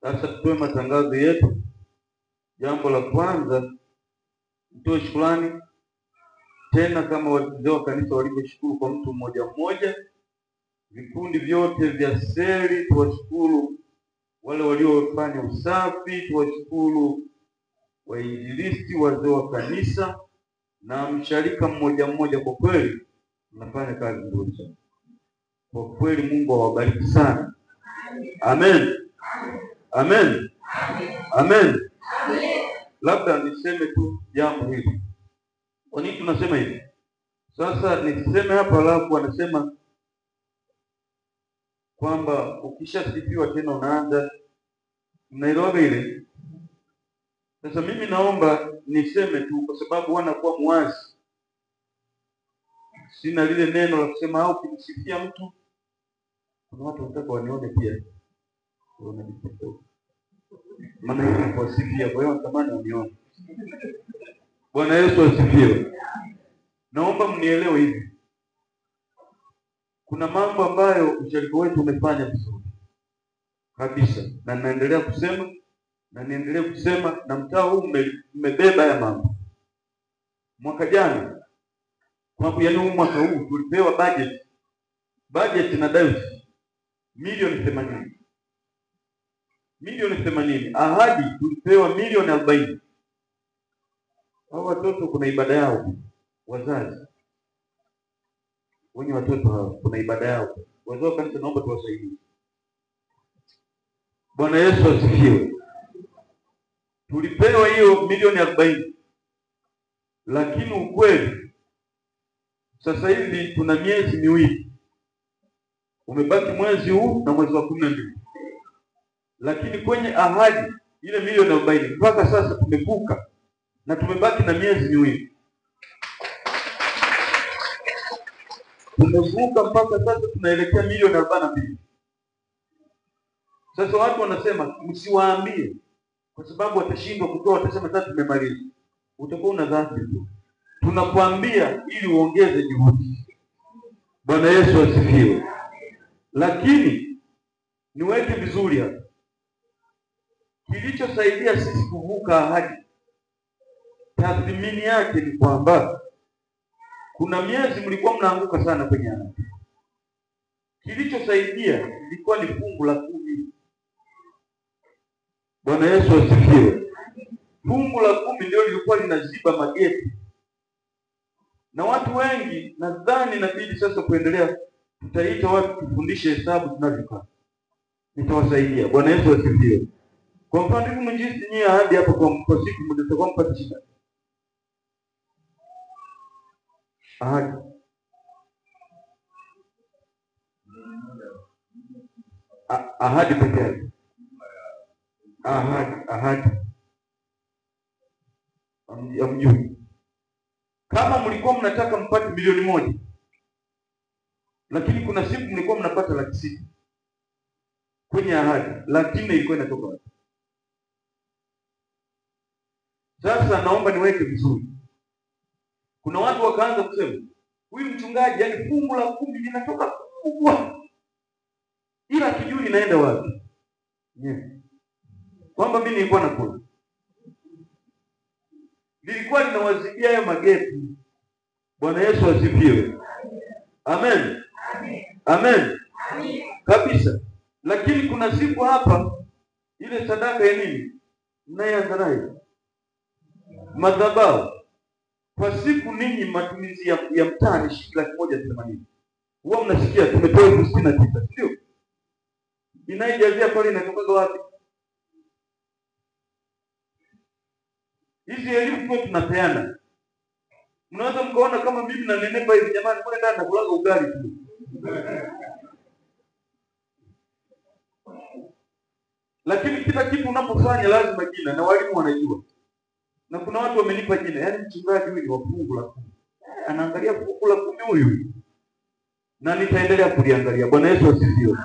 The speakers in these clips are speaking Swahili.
Sasa tutoe matangazo yetu. Jambo la kwanza, mtoe shukrani tena kama wazee wa kanisa walivyoshukuru kwa mtu mmoja mmoja. Vikundi vyote vya seli tuwashukuru, wale waliofanya usafi tuwashukuru, wainjilisti, wazee wa kanisa na msharika mmoja mmoja. Kwa kweli mnafanya kazi nzuri sana. Kwa kweli Mungu awabariki sana. Amen. Amen. Amen. Labda niseme tu jambo hili. Kwa nini tunasema hivi? Sasa niseme hapa, alafu anasema kwamba ukishasifiwa tena unaanza Nairobi ile. Sasa mimi naomba niseme tu, kwa sababu wanakuwa muwazi. Sina lile neno la kusema au kumsifia mtu. Kuna watu wanataka wanione pia. Maana hiyo kwa sifia, kwa hiyo natamani wanione. Bwana Yesu asifiwe. Naomba mnielewe hivi. Kuna mambo ambayo msharika wetu umefanya vizuri kabisa, na naendelea kusema na niendelee kusema, na mtaa huu mmebeba ya mambo. Mwaka jana, huu mwaka huu tulipewa budget na dayosisi milioni 80. Milioni 80. Ahadi tulipewa milioni 40. Hao watoto kuna ibada yao. Wazazi wenye watoto hao kuna ibada yao. Wazee wa kanisa naomba tuwasaidie. Bwana Yesu asifiwe. Tulipewa hiyo milioni 40. Lakini ukweli sasa hivi tuna miezi miwili. Umebaki mwezi huu na mwezi wa 12. Lakini kwenye ahadi ile milioni 40 mpaka sasa tumevuka na tumebaki na miezi miwili. Tumevuka mpaka sasa tunaelekea milioni 42. Sasa watu wanasema msiwaambie, kwa sababu watashindwa kutoa, watasema sasa tumemaliza. Utakuwa una dhambi tu. Tunakuambia ili uongeze juhudi. Bwana Yesu asifiwe. Lakini niweke vizuri hapa. Kilichosaidia sisi kuvuka ahadi, tathmini yake ni kwamba kuna miezi mlikuwa mnaanguka sana kwenye ahadi. Kilichosaidia ilikuwa ni fungu la 10. Bwana Yesu asifiwe. Fungu la 10 ndio lilikuwa linaziba mageti. Na watu wengi nadhani inabidi sasa kuendelea, tutaita watu tufundishe hesabu tunavyokaa. Nitawasaidia. Bwana Yesu asifiwe. Kwa mfano hivi mjisi nyie ahadi hapo kwa siku mtakuwa mpata shida. Ahadi. Ahadi pekee yake. Ahadi. Amjui. Kama mlikuwa mnataka mpate milioni 1, lakini kuna siku mlikuwa mnapata 600,000 kwenye ahadi, lakini ilikuwa inatoka wapi? Sasa naomba niweke vizuri. Kuna watu wakaanza kusema, huyu mchungaji yani fungu la 10 linatoka kubwa, ila kijui linaenda wapi? Kwamba mimi nilikuwa nakula. Lilikuwa linawazibia hayo mageti. Bwana Yesu asifiwe. Amen. Amen. Kabisa. Lakini kuna siku hapa ile sadaka ya nini? Mnaanza nayo. Madhabahu. Kwa siku ninyi matumizi ya mtaani shilingi 180. Huwa mnasikia tumetoa 69, sio? Inaijazia pale inatoka wapi? Hizi elimu kwa tunapeana. Mnaweza mkaona kama mimi na nenepa hivi, jamani, kule ndani nakulaga ugali tu. Lakini kila kitu unapofanya lazima jina, na walimu wanajua. Na kuna watu wamenipa jina, yaani mchungaji huyu ni wa fungu la 10. Anaangalia fungu la 10 huyu. Na nitaendelea kuliangalia. Bwana Yesu asifiwe.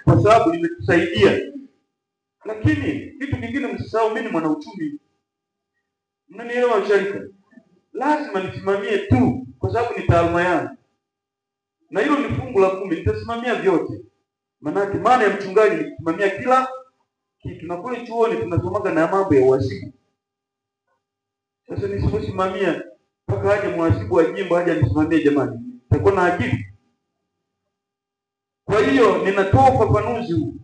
Kwa sababu limetusaidia. Lakini kitu kingine msisahau, mimi ni mwanauchumi. Mnanielewa msharika? Lazima nisimamie tu kwa sababu ni taaluma yangu. Na hilo ni fungu la 10, nitasimamia vyote. Maana ya mchungaji ni kusimamia kila kitu, na kule chuoni tunasomaga na mambo ya uhasibu. Sasa nisiposimamia mpaka aje mhasibu wa jimbo aje nisimamie, jamani, nitakuwa na akili? Kwa hiyo ninatoa ufafanuzi huu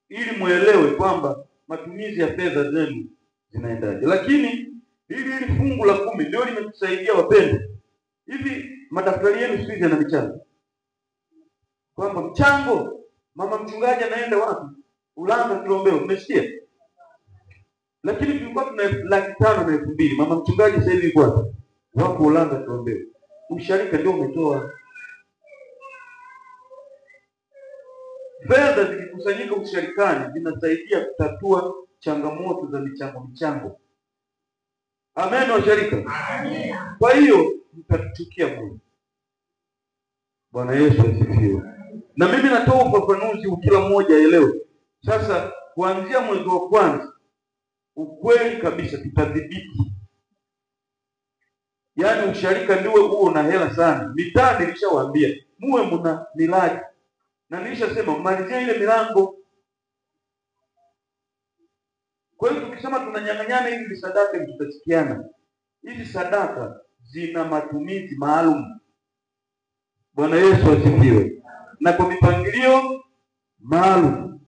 ili muelewe kwamba matumizi ya fedha zenu zinaendaje. Lakini hili fungu la 10 ndio limetusaidia wapendwa. Hivi madaftari yenu siku hizi yana michango, kwamba mchango mama mchungaji anaenda wapi? Ulanga Kilombero, umesikia? Lakini tulikuwa tuna 500,000 na 2,000. Mama mchungaji sasa hivi kwa wako Ulanga Kilombero. Usharika ndio umetoa. Fedha zikikusanyika usharikani zinasaidia kutatua changamoto za michango. Amen washarika. Amen. Kwa hiyo mtatuchukia Mungu. Bwana Yesu asifiwe. Na mimi natoa ufafanuzi kila mmoja aelewe. Sasa kuanzia mwezi wa kwanza ukweli kabisa tutadhibiti. Yaani usharika ndiwe huo na hela sana. Mitaa nilishawaambia muwe mna miradi. Na nilishasema mmalizie ile milango. Kwa hiyo tukisema tunanyang'anyana hizi sadaka tutasikiana. Hizi sadaka zina matumizi maalum. Bwana Yesu asifiwe. Na kwa mipangilio maalum.